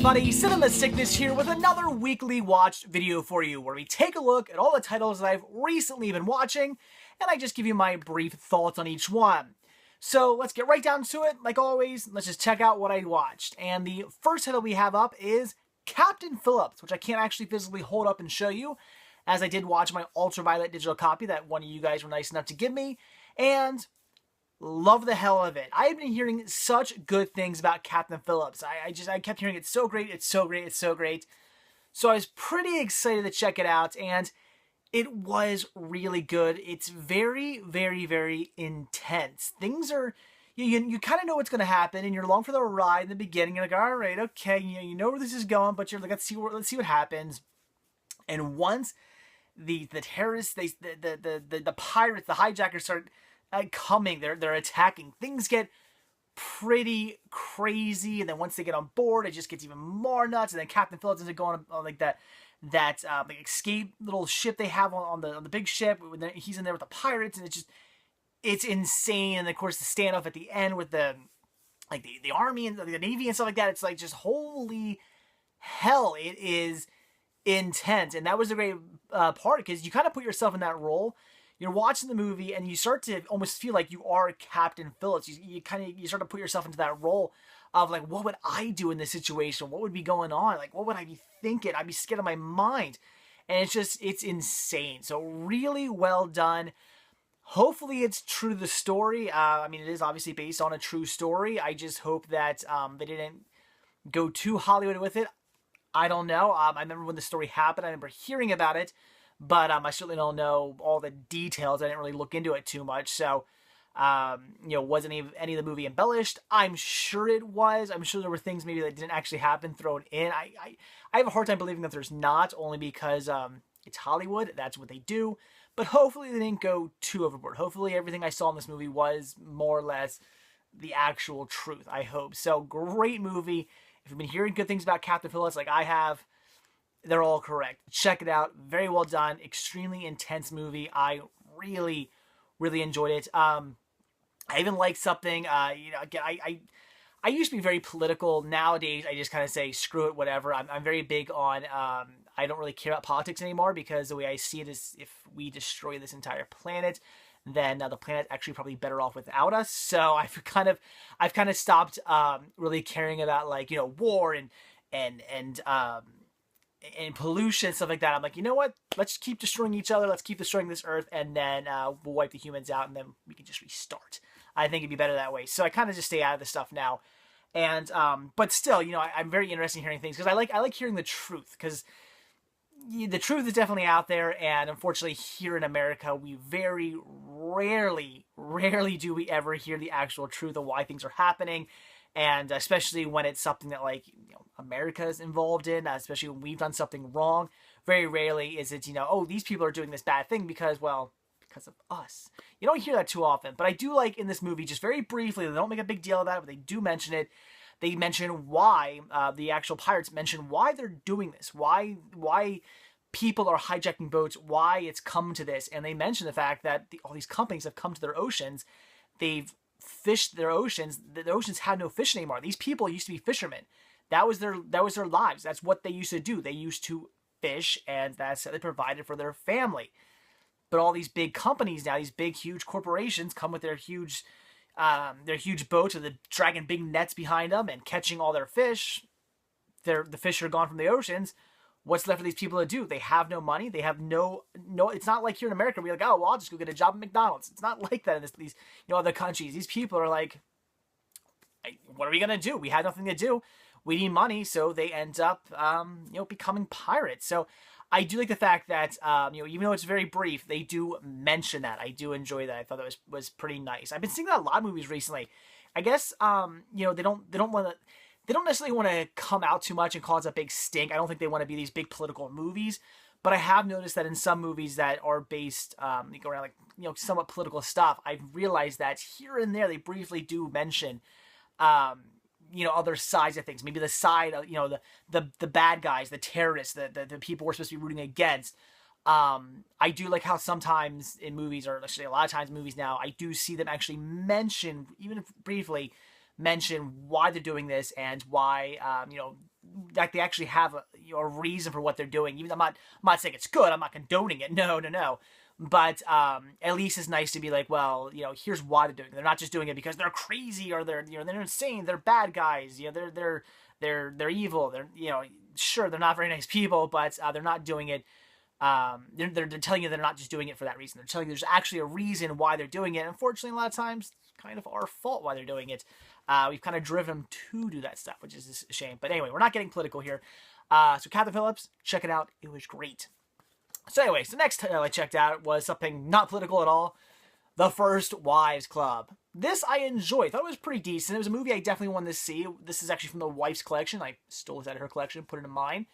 everybody, Cinema Sickness here with another weekly watched video for you, where we take a look at all the titles that I've recently been watching, and I just give you my brief thoughts on each one. So let's get right down to it. Like always, let's just check out what I watched. And the first title we have up is Captain Phillips, which I can't actually physically hold up and show you, as I did watch my ultraviolet digital copy that one of you guys were nice enough to give me, and love the hell of it. I've been hearing such good things about Captain Phillips. I kept hearing it's so great, it's so great, it's so great. So I was pretty excited to check it out, and it was really good. It's very, very, very intense. Things are, you kind of know what's going to happen, and you're along for the ride in the beginning. You're like, all right, okay, you know where this is going, but you're like, let's see what happens. And once the terrorists, the pirates, the hijackers start coming, they're attacking, things get pretty crazy, and then once they get on board, it just gets even more nuts. And then Captain Phillips is going on like that like escape little ship they have on the big ship. He's in there with the pirates, and it's insane. And of course the standoff at the end with the army and the navy and stuff like that, it's like just holy hell, it is intense. And that was a great part, because you kind of put yourself in that role. You're watching the movie and you start to almost feel like you are Captain Phillips. You start to put yourself into that role of like, what would I do in this situation? What would be going on? Like, what would I be thinking? I'd be scared of my mind. And it's insane. So really well done. Hopefully it's true to the story. I mean, it is obviously based on a true story. I just hope that they didn't go too Hollywood with it. I don't know. I remember when the story happened. I remember hearing about it. But I certainly don't know all the details. I didn't really look into it too much. So, was any of the movie embellished? I'm sure it was. I'm sure there were things maybe that didn't actually happen thrown in. I have a hard time believing that there's not, only because it's Hollywood. That's what they do. But hopefully they didn't go too overboard. Hopefully everything I saw in this movie was more or less the actual truth. I hope. So, great movie. If you've been hearing good things about Captain Phillips like I have, they're all correct. Check it out. Very well done. Extremely intense movie. I really, really enjoyed it. I even like something, I used to be very political. Nowadays, I just kind of say, screw it, whatever. I'm very big on, I don't really care about politics anymore, because the way I see it is, if we destroy this entire planet, then the planet's actually probably better off without us. So I've kind of stopped really caring about, like, war and pollution, stuff like that. I'm like, you know what? Let's keep destroying each other. Let's keep destroying this earth, and then we'll wipe the humans out, and then we can just restart. I think it'd be better that way. So I kind of just stay out of this stuff now. And but still, I'm very interested in hearing things, because I like hearing the truth, because the truth is definitely out there. And unfortunately, here in America, we very rarely do we ever hear the actual truth of why things are happening. And especially when it's something that, like, America is involved in, especially when we've done something wrong, very rarely is it, oh, these people are doing this bad thing because of us. You don't hear that too often. But I do like in this movie, just very briefly, they don't make a big deal about it, but they do mention it. They mention why, the actual pirates mention why they're doing this, why people are hijacking boats, why it's come to this. And they mention the fact that all these companies have come to their oceans. They've fished their oceans. The oceans had no fish anymore. These people used to be fishermen. That was their lives. That's what they used to do. They used to fish, and that's how they provided for their family. But all these big companies now, these big, huge corporations, come with their huge boats, and they're dragging big nets behind them and catching all their fish. The fish are gone from the oceans. What's left for these people to do? They have no money. They have no. It's not like here in America, we're like, oh, well, I'll just go get a job at McDonald's. It's not like that in these other countries. These people are like, what are we gonna do? We had nothing to do. We need money, so they end up, becoming pirates. So I do like the fact that, even though it's very brief, they do mention that. I do enjoy that. I thought that was pretty nice. I've been seeing that in a lot of movies recently. I guess, they don't necessarily want to come out too much and cause a big stink. I don't think they want to be these big political movies. But I have noticed that in some movies that are based, around somewhat political stuff, I've realized that here and there they briefly do mention, other sides of things. Maybe the side of, the bad guys, the terrorists, the people we're supposed to be rooting against. I do like how sometimes in movies, or actually a lot of times in movies now, I do see them actually mention, even if briefly, mention why they're doing this and why, like they actually have a reason for what they're doing. Even I'm not saying it's good. I'm not condoning it. No, no, no. But at least it's nice to be like, well, here's why they're doing it. They're not just doing it because they're crazy or they're insane. They're bad guys. They're evil. Sure, they're not very nice people, but they're not doing it. They're telling you they're not just doing it for that reason. They're telling you there's actually a reason why they're doing it. Unfortunately, a lot of times, it's kind of our fault why they're doing it. We've kind of driven them to do that stuff, which is a shame. But anyway, we're not getting political here. So Captain Phillips, check it out. It was great. So anyway, so next title I checked out was something not political at all. The First Wives Club. This I enjoyed. Thought it was pretty decent. It was a movie I definitely wanted to see. This is actually from the wife's collection. I stole it out of her collection, put it in mine.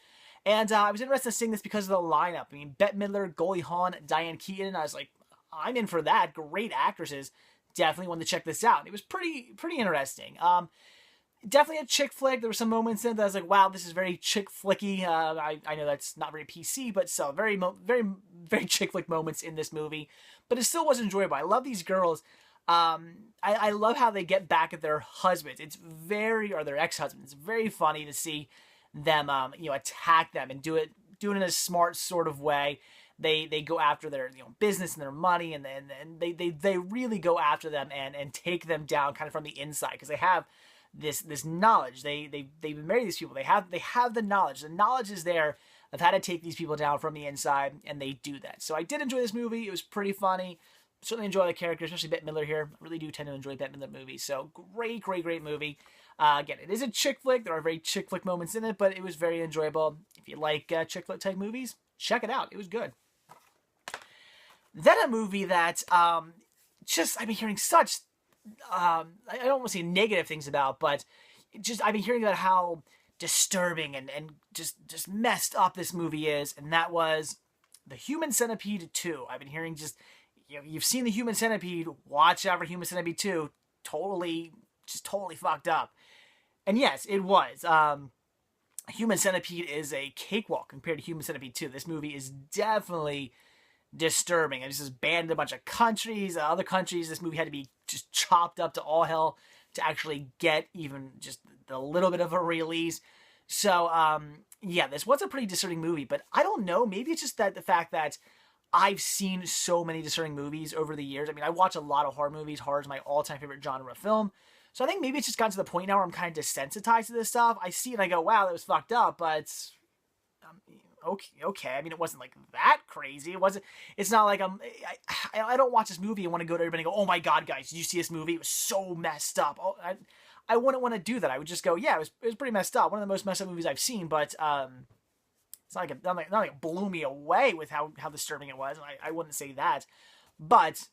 And I was interested in seeing this because of the lineup. I mean, Bette Midler, Goldie Hawn, Diane Keaton. I was like, I'm in for that. Great actresses. Definitely wanted to check this out. It was pretty interesting. Definitely a chick flick. There were some moments in it that I was like, wow, this is very chick flicky. I know that's not very PC, but still very chick flick moments in this movie. But it still was enjoyable. I love these girls. I love how they get back at their husbands. Or their ex-husbands. It's very funny to see them, attack them and do it in a smart sort of way. They go after their business and their money, and they really go after them and take them down kind of from the inside, because they have this knowledge. They've been married to these people. They have the knowledge. The knowledge is there of how to take these people down from the inside, and they do that. So I did enjoy this movie. It was pretty funny. Certainly enjoy the characters, especially Bette Midler here. I really do tend to enjoy Bette Midler movies. So great movie. Again, it is a chick flick. There are very chick flick moments in it, but it was very enjoyable. If you like chick flick type movies, check it out. It was good. Then a movie that I've been hearing such I don't want to say negative things about, but I've been hearing about how disturbing and just messed up this movie is, and that was The Human Centipede 2. I've been hearing you've seen The Human Centipede, watch out for Human Centipede 2. Totally fucked up. And yes, it was. Human Centipede is a cakewalk compared to Human Centipede 2. This movie is definitely disturbing. This is banned in a bunch of countries. Other countries, this movie had to be just chopped up to all hell to actually get even just a little bit of a release. So, this was a pretty disturbing movie, but I don't know. Maybe it's just the fact that I've seen so many disturbing movies over the years. I mean, I watch a lot of horror movies. Horror is my all-time favorite genre of film. So I think maybe it's just gotten to the point now where I'm kind of desensitized to this stuff. I see it and I go, wow, that was fucked up, but okay. I mean, it wasn't like that crazy. It's not like I don't watch this movie and want to go to everybody and go, oh my God, guys, did you see this movie? It was so messed up. Oh, I wouldn't want to do that. I would just go, yeah, it was pretty messed up. One of the most messed up movies I've seen, but it's not like it blew me away with how disturbing it was. I wouldn't say that, but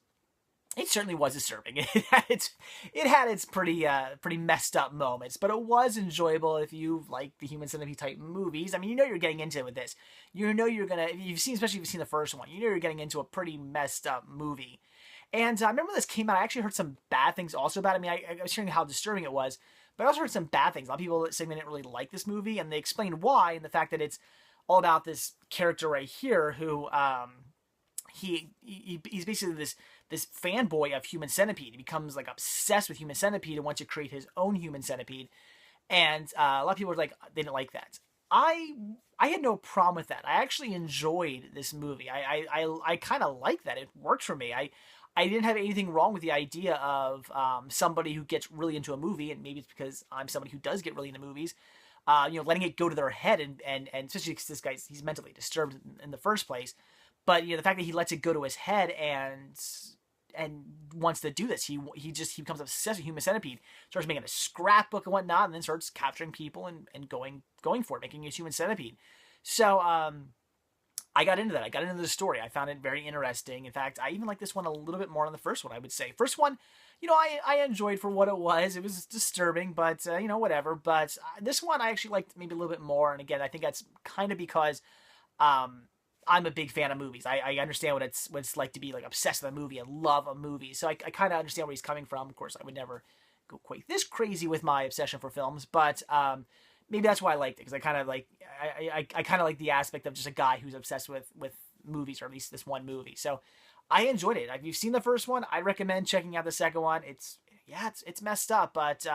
it certainly was disturbing. It had its pretty messed up moments, but it was enjoyable if you like the Human Centipede type movies. I mean, you're getting into it with this. Especially if you've seen the first one, you're getting into a pretty messed up movie. And I remember when this came out, I actually heard some bad things also about it. I mean, I was hearing how disturbing it was, but I also heard some bad things. A lot of people saying they didn't really like this movie, and they explained why, and the fact that it's all about this character right here who he's basically this fanboy of Human Centipede. He becomes like obsessed with Human Centipede and wants to create his own Human Centipede. And a lot of people were like, they didn't like that. I had no problem with that. I actually enjoyed this movie. I kind of liked that. It worked for me. I didn't have anything wrong with the idea of somebody who gets really into a movie, and maybe it's because I'm somebody who does get really into movies, letting it go to their head, and especially because this guy's, he's mentally disturbed in the first place. But the fact that he lets it go to his head and wants to do this, he becomes obsessed with Human Centipede, starts making a scrapbook and whatnot, and then starts capturing people and going for it, making a Human Centipede. So I got into that. I got into the story. I found it very interesting. In fact, I even like this one a little bit more than the first one, I would say. First one, I enjoyed for what it was. It was disturbing, but whatever. But this one I actually liked maybe a little bit more. And again, I think that's kind of because I'm a big fan of movies. I understand what it's like to be like obsessed with a movie and love a movie. So I kind of understand where he's coming from. Of course, I would never go quite this crazy with my obsession for films, but maybe that's why I liked it, because I kind of like the aspect of just a guy who's obsessed with movies, or at least this one movie. So I enjoyed it. If you've seen the first one, I recommend checking out the second one. It's messed up, but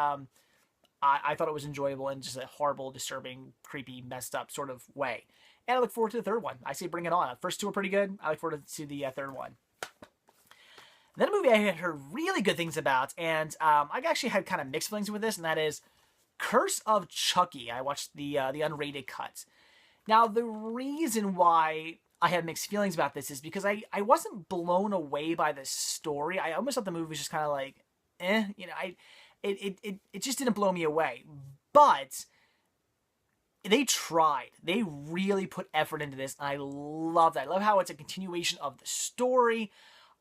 I thought it was enjoyable in just a horrible, disturbing, creepy, messed up sort of way. And I look forward to the third one. I say bring it on. The first two are pretty good. I look forward to the third one. Then a movie I had heard really good things about, and I actually had kind of mixed feelings with this, and that is Curse of Chucky. I watched the unrated cut. Now, the reason why I had mixed feelings about this is because I wasn't blown away by the story. I almost thought the movie was just kind of like, it just didn't blow me away. But they tried. They really put effort into this. And I love that. I love how it's a continuation of the story.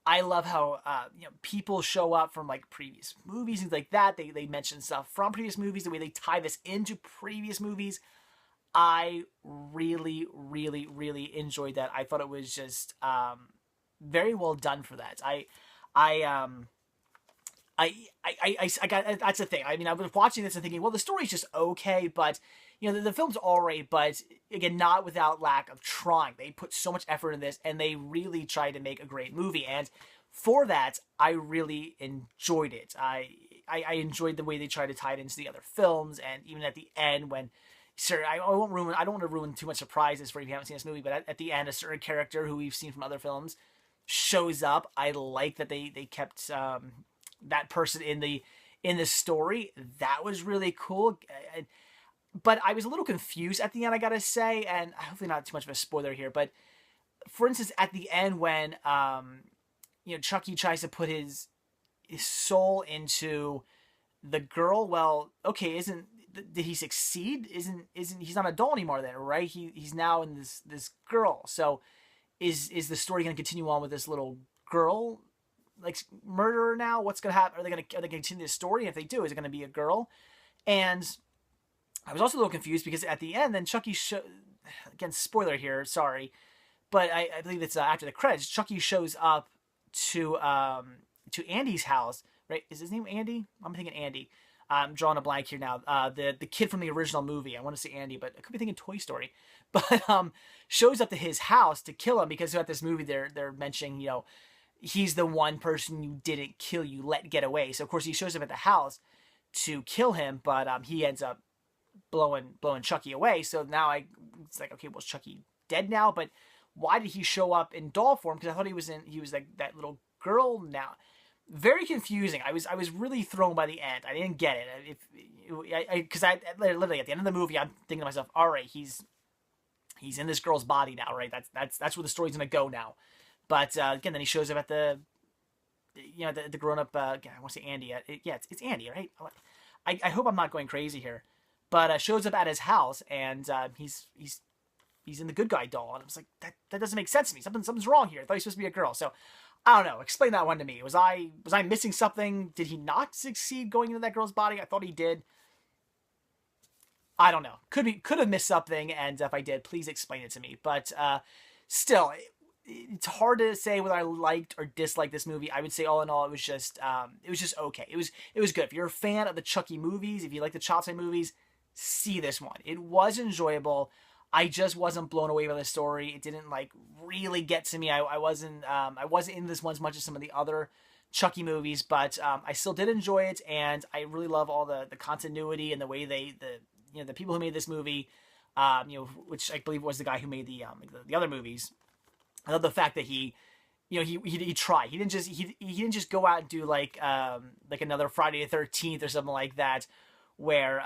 I love how people show up from like previous movies, things like that. They mention stuff from previous movies, the way they tie this into previous movies. I really, really, really enjoyed that. I thought it was just very well done for that. I got, that's the thing. I mean, I was watching this and thinking, well, the story's just okay, but the film's alright, but again, not without lack of trying. They put so much effort in this, and they really tried to make a great movie. And for that, I really enjoyed it. I enjoyed the way they tried to tie it into the other films, and even at the end when. Sir, I don't want to ruin too much surprises for you if you haven't seen this movie, but at the end, a certain character who we've seen from other films shows up. I like that they kept that person in the story. That was really cool. But I was a little confused at the end, I gotta say, and hopefully not too much of a spoiler here, but for instance, at the end when Chucky tries to put his soul into the girl, well, okay, did he succeed? Isn't he's not an adult anymore then, right? He's now in this girl. So is the story going to continue on with this little girl like murderer now? What's going to happen? Are they going to continue the story? And if they do, is it going to be a girl? And I was also a little confused because at the end, then Chucky again, spoiler here, sorry, but I believe it's after the credits. Chucky shows up to Andy's house, right? Is his name Andy? I'm thinking Andy. I'm drawing a blank here now. The kid from the original movie. I want to say Andy, but I could be thinking Toy Story. But shows up to his house to kill him because throughout this movie they're mentioning, he's the one person you didn't kill, you let get away. So of course he shows up at the house to kill him, but he ends up blowing Chucky away. So now it's like, okay, well, is Chucky dead now? But why did he show up in doll form? Because I thought he was like that little girl now. Very confusing. I was really thrown by the end. I didn't get it. Because I literally at the end of the movie, I'm thinking to myself, all right, he's in this girl's body now, right? That's where the story's gonna go now. But again, then he shows up at the grown up. Again, I want to say Andy. It's Andy, right? I hope I'm not going crazy here, but shows up at his house and he's in the good guy doll, and I was like, that doesn't make sense to me. Something's wrong here. I thought he was supposed to be a girl, so. I don't know. Explain that one to me. Was I missing something? Did he not succeed going into that girl's body? I thought he did. I don't know. Could have missed something, and if I did, please explain it to me. But still, it's hard to say whether I liked or disliked this movie. I would say all in all, it was just okay. It was good. If you're a fan of the Chucky movies, if you like the Child's movies, see this one. It was enjoyable. I just wasn't blown away by the story. It didn't like really get to me. I wasn't in this one as much as some of the other Chucky movies, but I still did enjoy it, and I really love all the continuity and the way the people who made this movie, which I believe was the guy who made the other movies. I love the fact that he tried. He didn't just go out and do like another Friday the 13th or something like that. Where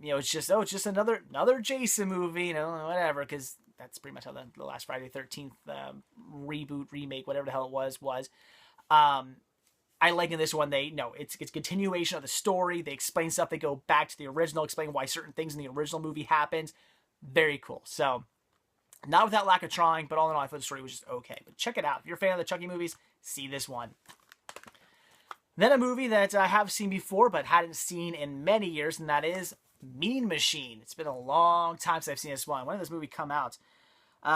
it's just another Jason movie, whatever, because that's pretty much how the last Friday the 13th reboot, remake, whatever the hell it was. I like in this one it's continuation of the story. They explain stuff. They go back to the original, explain why certain things in the original movie happened. Very cool. So not without lack of trying, but all in all, I thought the story was just okay. But check it out. If you're a fan of the Chucky movies, see this one. Then a movie that I have seen before but hadn't seen in many years, and that is Mean Machine. It's been a long time since I've seen this one. When did this movie come out?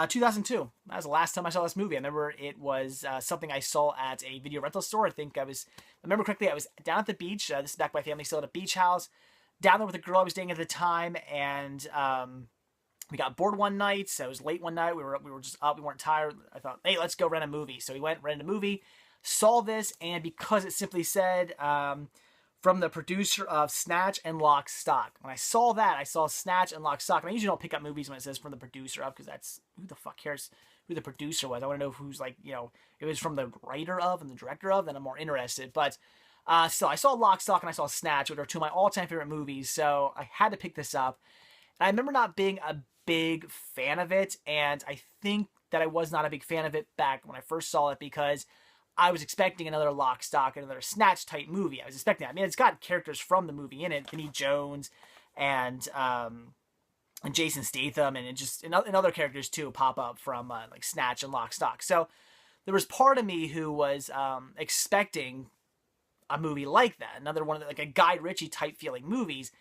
2002. That was the last time I saw this movie. I remember it was something I saw at a video rental store. I remember correctly, I was down at the beach. This is back my family still at a beach house. Down there with a girl I was dating at the time, and we got bored one night. So it was late one night. We were just up. We weren't tired. I thought, hey, let's go rent a movie. So we went, rented a movie. Saw this, and because it simply said from the producer of Snatch and Lock, Stock. When I saw that, I saw Snatch and Lock, Stock. And I usually don't pick up movies when it says from the producer of, because that's, who the fuck cares who the producer was? I want to know who's like, you know, if it was from the writer of and the director of, then I'm more interested. But still, I saw Lock, Stock, and I saw Snatch, which are two of my all-time favorite movies, so I had to pick this up. And I remember not being a big fan of it, and I think that I was not a big fan of it back when I first saw it, because I was expecting another Lock, Stock, another Snatch type movie. I was expecting that. I mean, it's got characters from the movie in it, Vinnie Jones and Jason Statham, and other characters too pop up from like Snatch and Lock, Stock. So there was part of me who was expecting a movie like that, another one of the, like a Guy Ritchie type feeling movies,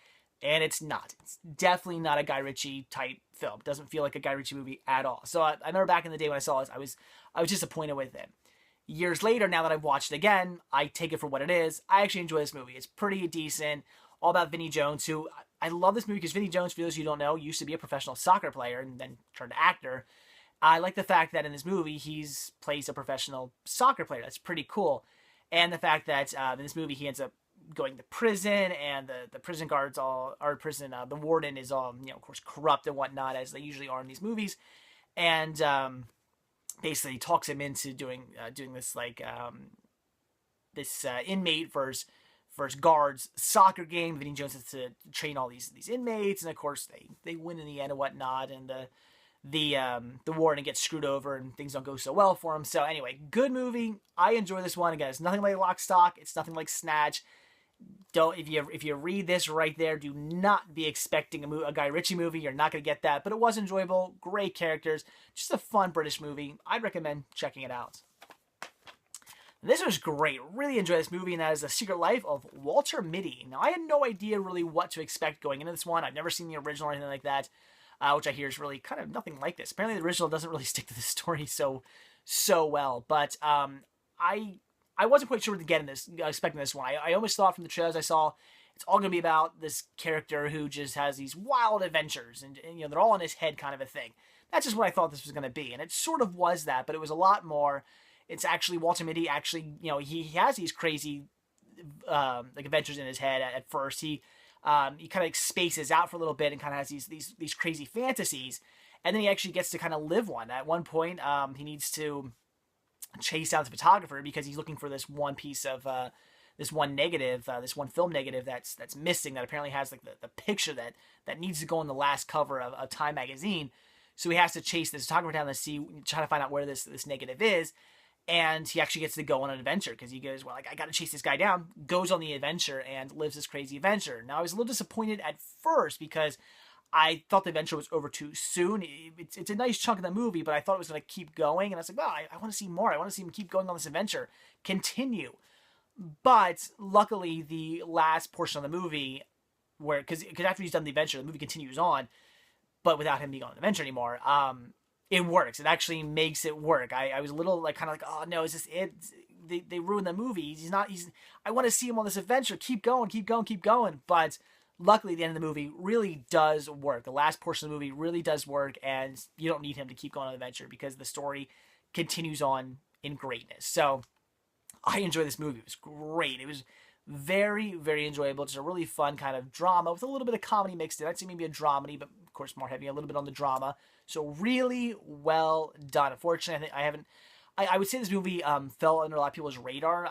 and it's not. It's definitely not a Guy Ritchie type film. It doesn't feel like a Guy Ritchie movie at all. So I remember back in the day when I saw this, I was disappointed with it. Years later, now that I've watched it again, I take it for what it is. I actually enjoy this movie. It's pretty decent. All about Vinnie Jones, who I love this movie because Vinnie Jones, for those of you who don't know, used to be a professional soccer player and then turned actor. I like the fact that in this movie, plays a professional soccer player. That's pretty cool. And the fact that in this movie, he ends up going to prison, and the prison guards the warden is all, of course, corrupt and whatnot, as they usually are in these movies. And basically talks him into doing this inmate versus guards soccer game. Vinnie Jones has to train all these inmates, and of course they win in the end and whatnot. And the warden gets screwed over, and things don't go so well for him. So anyway, good movie. I enjoy this one. Again, it's nothing like Lock, Stock. It's nothing like Snatch. If you read this right there, do not be expecting a Guy Ritchie movie. You're not going to get that, but it was enjoyable. Great characters, just a fun British movie. I'd recommend checking it out. This was great. Really enjoyed this movie, and that is The Secret Life of Walter Mitty. Now, I had no idea really what to expect going into this one. I've never seen the original or anything like that, which I hear is really kind of nothing like this. Apparently, the original doesn't really stick to the story so well, but I wasn't quite sure what to get in this, expecting this one. I almost thought from the trailers I saw, it's all going to be about this character who just has these wild adventures, and they're all in his head kind of a thing. That's just what I thought this was going to be, and it sort of was that, but it was a lot more. It's actually Walter Mitty. Actually, he has these crazy adventures in his head at first. He kind of spaces out for a little bit and kind of has these crazy fantasies, and then he actually gets to kind of live one. At one point, he needs to chase down the photographer because he's looking for this one piece of this one negative, this one film negative that's missing, that apparently has like the picture that needs to go on the last cover of Time magazine. So he has to chase this photographer down to try to find out where this negative is. And he actually gets to go on an adventure because he goes, well, I got to chase this guy down, goes on the adventure and lives this crazy adventure. Now, I was a little disappointed at first because I thought the adventure was over too soon. It's a nice chunk of the movie, but I thought it was going to keep going. And I was like, well, I want to see more. I want to see him keep going on this adventure, continue. But luckily, the last portion of the movie, because after he's done the adventure, the movie continues on, but without him being on the adventure anymore, it works. It actually makes it work. I was a little kind of like, oh no, is this it? They ruined the movie. I want to see him on this adventure. Keep going. But luckily, the end of the movie really does work. The last portion of the movie really does work, and you don't need him to keep going on the adventure because the story continues on in greatness. So I enjoy this movie. It was great. It was very, very enjoyable. Just a really fun kind of drama with a little bit of comedy mixed in. I'd say maybe a dramedy, but of course more heavy a little bit on the drama. So really well done. Unfortunately, I would say this movie fell under a lot of people's radar.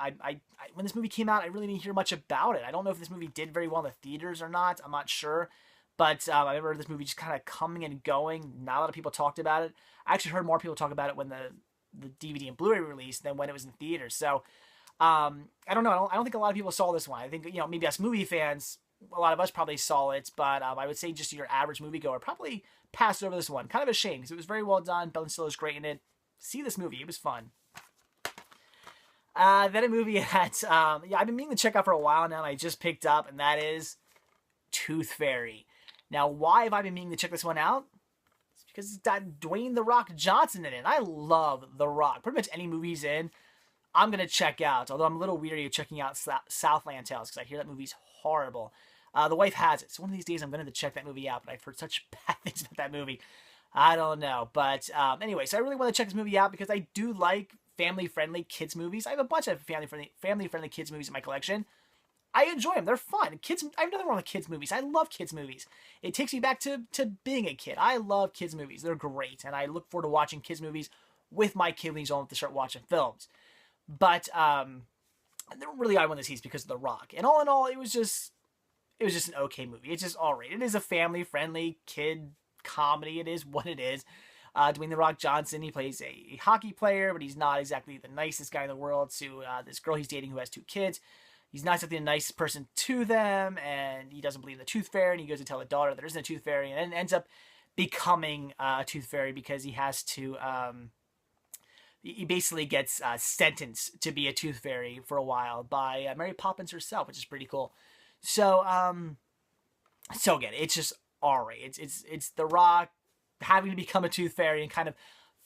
When this movie came out, I really didn't hear much about it. I don't know if this movie did very well in the theaters or not. I'm not sure. But I remember this movie just kind of coming and going. Not a lot of people talked about it. I actually heard more people talk about it when the DVD and Blu-ray released than when it was in theaters. So I don't know. I don't think a lot of people saw this one. I think, maybe us movie fans, a lot of us probably saw it, but I would say just your average moviegoer probably passed over this one. Kind of a shame because it was very well done. Ben Stiller's great in it. See this movie. It was fun. Then a movie that I've been meaning to check out for a while now, and I just picked up, and that is Tooth Fairy. Now, why have I been meaning to check this one out? It's because it's got Dwayne "The Rock" Johnson in it. I love The Rock. Pretty much any movie he's in, I'm going to check out. Although I'm a little weary of checking out Southland Tales because I hear that movie's horrible. The wife has it. So one of these days I'm going to check that movie out, but I've heard such bad things about that movie. I don't know. But anyway, so I really want to check this movie out because I do like family-friendly kids movies. I have a bunch of family-friendly kids movies in my collection. I enjoy them. They're fun. Kids, I have nothing wrong with kids movies. I love kids movies. It takes me back to being a kid. I love kids movies. They're great, and I look forward to watching kids movies with my kid when he's old enough to start watching films. But really, I won this heat because of The Rock. And all in all, it was just an okay movie. It's just alright. It is a family-friendly kid comedy. It is what it is. Dwayne The Rock Johnson, he plays a hockey player, but he's not exactly the nicest guy in the world to this girl he's dating who has 2 kids. He's not exactly the nicest person to them, and he doesn't believe in the tooth fairy, and he goes to tell the daughter there isn't a tooth fairy, and ends up becoming a tooth fairy because he has to... he basically gets sentenced to be a tooth fairy for a while by Mary Poppins herself, which is pretty cool. So, again, it's just alright. It's The Rock having to become a tooth fairy and kind of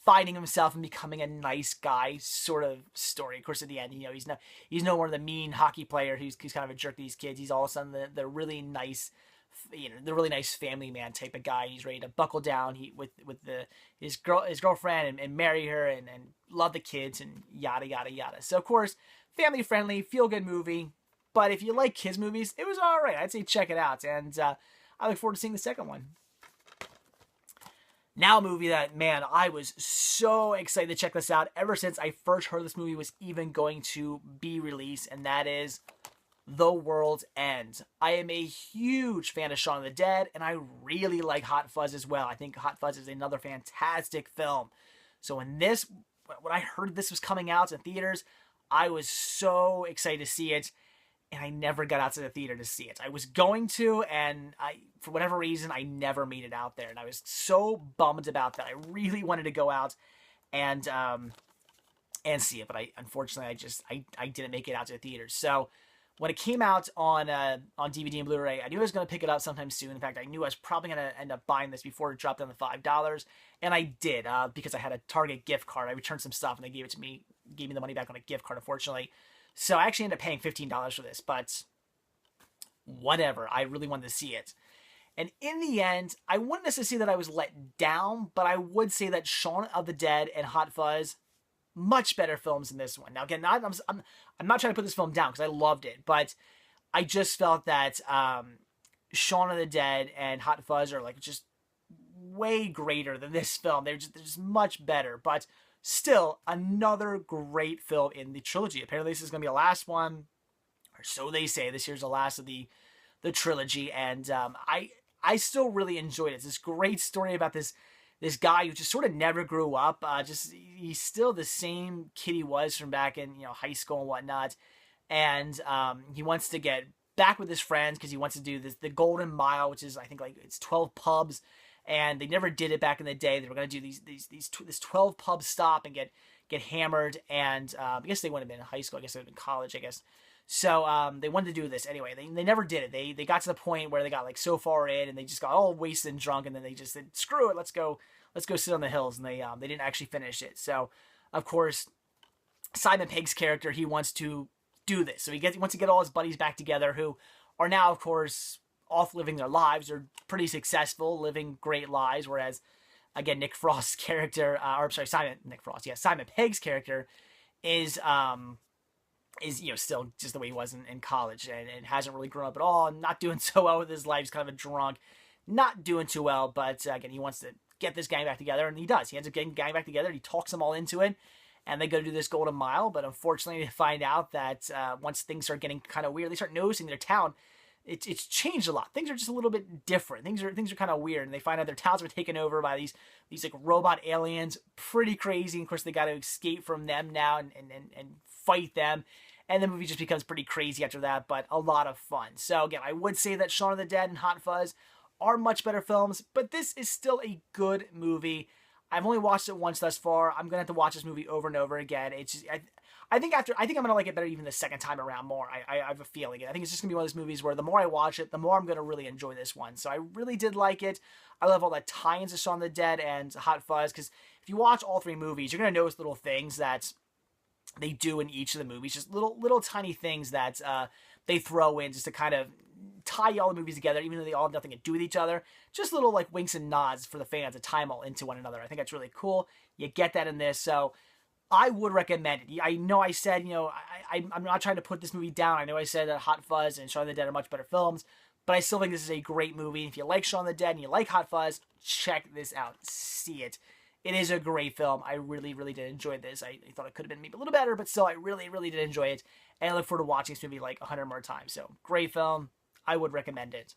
finding himself and becoming a nice guy sort of story. Of course, at the end, he's no more the mean hockey player who's kind of a jerk to these kids. He's all of a sudden the really nice, the really nice family man type of guy. He's ready to buckle down with his girlfriend and marry her and love the kids and yada yada yada. So of course, family friendly, feel good movie. But if you like kids movies, it was all right. I'd say check it out, and I look forward to seeing the second one. Now a movie that, man, I was so excited to check this out ever since I first heard this movie was even going to be released, and that is The World's End. I am a huge fan of Shaun of the Dead, and I really like Hot Fuzz as well. I think Hot Fuzz is another fantastic film. So when I heard this was coming out in theaters, I was so excited to see it, and I never got out to the theater to see it. I was going to, and for whatever reason, I never made it out there, and I was so bummed about that. I really wanted to go out and see it, but unfortunately I didn't make it out to the theaters. So when it came out on DVD and Blu-ray, I knew I was going to pick it up sometime soon. In fact, I knew I was probably going to end up buying this before it dropped down to $5, and I did because I had a Target gift card. I returned some stuff, and they gave me the money back on a gift card, unfortunately. So I actually ended up paying $15 for this, but whatever. I really wanted to see it. And in the end, I wouldn't necessarily say that I was let down, but I would say that Shaun of the Dead and Hot Fuzz, much better films than this one. Now, again, I'm not trying to put this film down because I loved it, but I just felt that Shaun of the Dead and Hot Fuzz are like just way greater than this film. They're just much better, but still another great film in the trilogy. Apparently, this is going to be the last one, or so they say. This year's the last of the trilogy, and I still really enjoyed it. It's this great story about this guy who just sort of never grew up. He's still the same kid he was from back in high school and whatnot, and he wants to get back with his friends because he wants to do the Golden Mile, which is I think like it's 12 pubs, and they never did it back in the day. They were going to do this 12 pub stop and get hammered, and I guess they wouldn't have been in high school. I guess they would have been college. I guess. So they wanted to do this anyway. They never did it. They got to the point where they got like so far in, and they just got all wasted and drunk, and then they just said, "Screw it, let's go sit on the hills." And they didn't actually finish it. So of course, Simon Pegg's character, he wants to do this. So he wants to get all his buddies back together, who are now of course off living their lives. They're pretty successful, living great lives. Whereas again, Nick Frost's character, Simon Pegg's character is still just the way he was in college and hasn't really grown up at all, and not doing so well with his life. He's kind of a drunk, not doing too well, but again, he wants to get this gang back together, and he does. He ends up getting the gang back together, he talks them all into it, and they go to do this Golden Mile, but unfortunately they find out that once things start getting kind of weird, they start noticing their town, it's changed a lot. Things are just a little bit different. Things are kind of weird, and they find out their towns were taken over by these like robot aliens, pretty crazy. And of course, they got to escape from them now and fight them. And the movie just becomes pretty crazy after that, but a lot of fun. So again, I would say that Shaun of the Dead and Hot Fuzz are much better films, but this is still a good movie. I've only watched it once thus far. I'm gonna have to watch this movie over and over again. It's just, I think I'm gonna like it better even the second time around more. I have a feeling. I think it's just gonna be one of those movies where the more I watch it, the more I'm gonna really enjoy this one. So I really did like it. I love all the tie-ins to Shaun of the Dead and Hot Fuzz, because if you watch all three movies, you're gonna notice little things that they do in each of the movies, just little tiny things that they throw in just to kind of tie all the movies together, even though they all have nothing to do with each other. Just little like winks and nods for the fans to tie them all into one another. I think that's really cool. You get that in this. So I would recommend it. I know I said, I'm not trying to put this movie down. I know I said that Hot Fuzz and Shaun of the Dead are much better films, but I still think this is a great movie. If you like Shaun of the Dead and you like Hot Fuzz, check this out. See it. It is a great film. I really, really did enjoy this. I thought it could have been maybe a little better, but still, I really, really did enjoy it. And I look forward to watching this movie like 100 more times. So, great film. I would recommend it.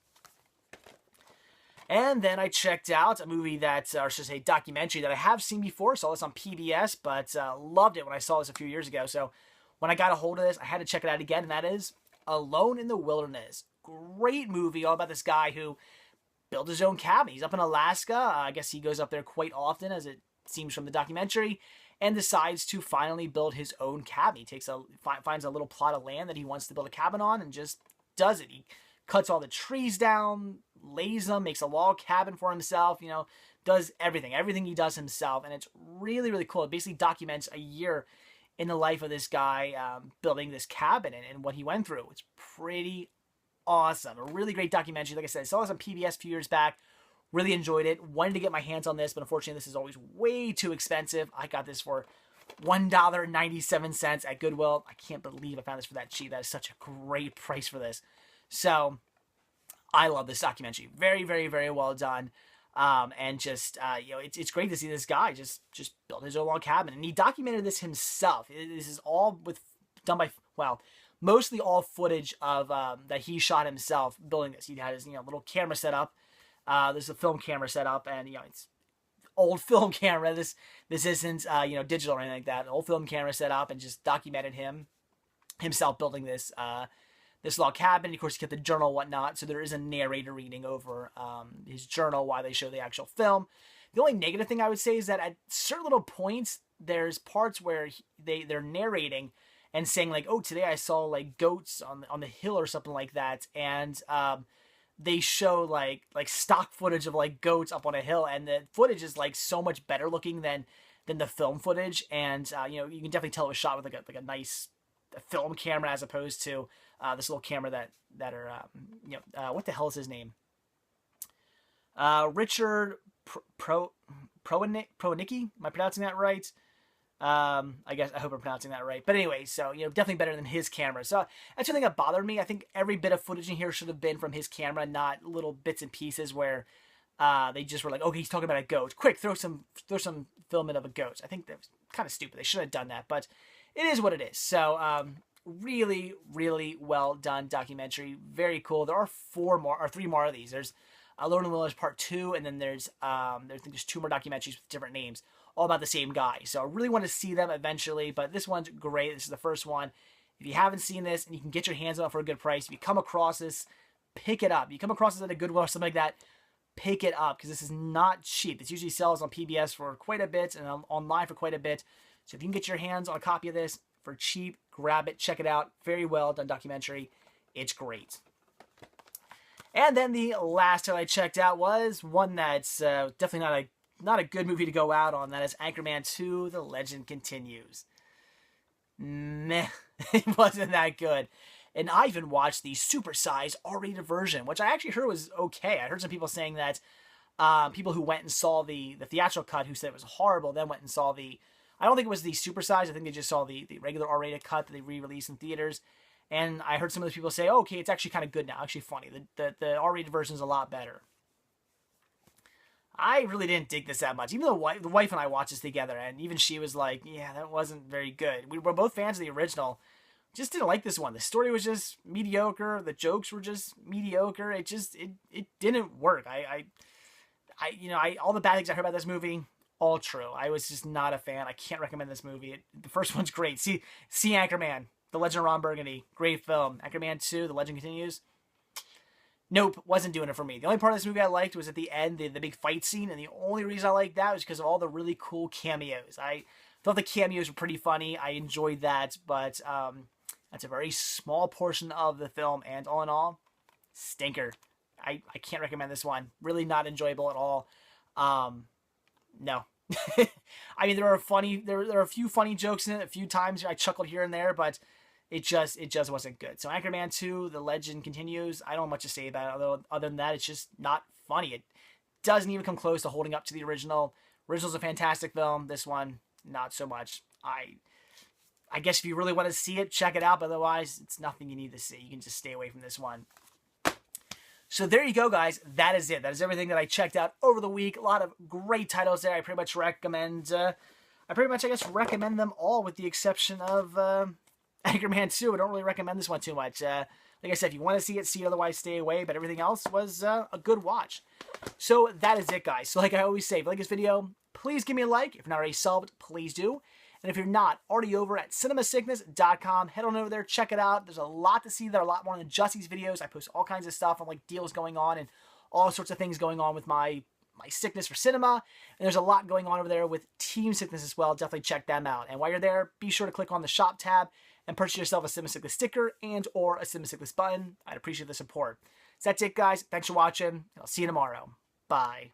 And then I checked out a movie that, or should I say, documentary that I have seen before. Saw this on PBS, but loved it when I saw this a few years ago. So when I got a hold of this, I had to check it out again, and that is Alone in the Wilderness. Great movie, all about this guy who built his own cabin. He's up in Alaska. I guess he goes up there quite often, as it seems from the documentary, and decides to finally build his own cabin. He finds a little plot of land that he wants to build a cabin on, and just does it. He cuts all the trees down, lays them, makes a log cabin for himself, does everything he does himself, and it's really, really cool. It basically documents a year in the life of this guy building this cabin and what he went through. It's pretty awesome. A really great documentary. Like I said, I saw this on PBS a few years back. Really enjoyed it. Wanted to get my hands on this, but unfortunately this is always way too expensive. I got this for $1.97 at Goodwill. I can't believe I found this for that cheap. That is such a great price for this. So I love this documentary. Very, very, very well done. And just, it's great to see this guy just build his own log cabin. And he documented this himself. This is all done by, mostly all footage of, that he shot himself building this. He had his, little camera set up. There's a film camera set up, and, it's old film camera. This isn't, digital or anything like that. An old film camera set up, and just documented himself building this log cabin. Of course, he kept the journal and whatnot, so there is a narrator reading over his journal while they show the actual film. The only negative thing I would say is that at certain little points, there's parts where they're narrating and saying, like, oh, today I saw, like, goats on the hill or something like that, and they show, like stock footage of, like, goats up on a hill, and the footage is, like, so much better looking than the film footage, and, you can definitely tell it was shot with, like a nice film camera as opposed to this little camera that are what the hell is his name? Richard Pronicki. Am I pronouncing that right? I hope I'm pronouncing that right. But anyway, so definitely better than his camera. So that's the thing that bothered me. I think every bit of footage in here should have been from his camera, not little bits and pieces where they just were like, okay, he's talking about a goat. Quick, throw some film in of a goat. I think that was kind of stupid. They should have done that, but it is what it is. So really, really well done documentary. Very cool. There are 3 more of these. There's Alone in the Wilderness Part 2, and then there's 2 more documentaries with different names, all about the same guy. So I really want to see them eventually, but this one's great. This is the first one. If you haven't seen this and you can get your hands on it for a good price, if you come across this, pick it up. If you come across this at a Goodwill or something like that, pick it up, because this is not cheap. This usually sells on PBS for quite a bit and online for quite a bit. So if you can get your hands on a copy of this for cheap, grab it, check it out. Very well done documentary. It's great. And then the last time I checked out was one that's definitely not a good movie to go out on. That is Anchorman 2, The Legend Continues. Meh. It wasn't that good. And I even watched the supersized R-rated version, which I actually heard was okay. I heard some people saying that people who went and saw the theatrical cut, who said it was horrible, then went and saw I don't think it was the supersized. I think they just saw the regular R-rated cut that they re-released in theaters. And I heard some of those people say, oh, okay, it's actually kind of good now. Actually funny. The R-rated version is a lot better. I really didn't dig this that much. Even the wife and I watched this together, and even she was like, yeah, that wasn't very good. We were both fans of the original. Just didn't like this one. The story was just mediocre. The jokes were just mediocre. It didn't work. All the bad things I heard about this movie, all true. I was just not a fan. I can't recommend this movie. The first one's great. See Anchorman, The Legend of Ron Burgundy. Great film. Anchorman 2, The Legend Continues. Nope, wasn't doing it for me. The only part of this movie I liked was at the end, the big fight scene, and the only reason I liked that was because of all the really cool cameos. I thought the cameos were pretty funny. I enjoyed that, but that's a very small portion of the film, and all in all, stinker. I can't recommend this one. Really not enjoyable at all. No. I mean, there are a few funny jokes in it. A few times I chuckled here and there, but it just wasn't good. So Anchorman 2, The Legend Continues. I don't have much to say about it other than that. It's just not funny. It doesn't even come close to holding up to the original. Original's a fantastic film. This one, not so much. I guess if you really want to see it, check it out. But otherwise, it's nothing you need to see. You can just stay away from this one. So there you go, guys. That is it. That is everything that I checked out over the week. A lot of great titles there. I pretty much recommend, I guess, recommend them all with the exception of Anchorman 2. I don't really recommend this one too much. Like I said, if you want to see it, otherwise stay away. But everything else was a good watch. So that is it, guys. So like I always say, if you like this video, please give me a like. If you're not already subbed, please do. And if you're not already over at cinemasickness.com, head on over there, check it out. There's a lot to see there, a lot more than just these videos. I post all kinds of stuff on like deals going on and all sorts of things going on with my sickness for cinema. And there's a lot going on over there with Team Sickness as well. Definitely check them out. And while you're there, be sure to click on the shop tab and purchase yourself a Cinema Sickness sticker and or a Cinema Sickness button. I'd appreciate the support. So that's it, guys. Thanks for watching, and I'll see you tomorrow. Bye.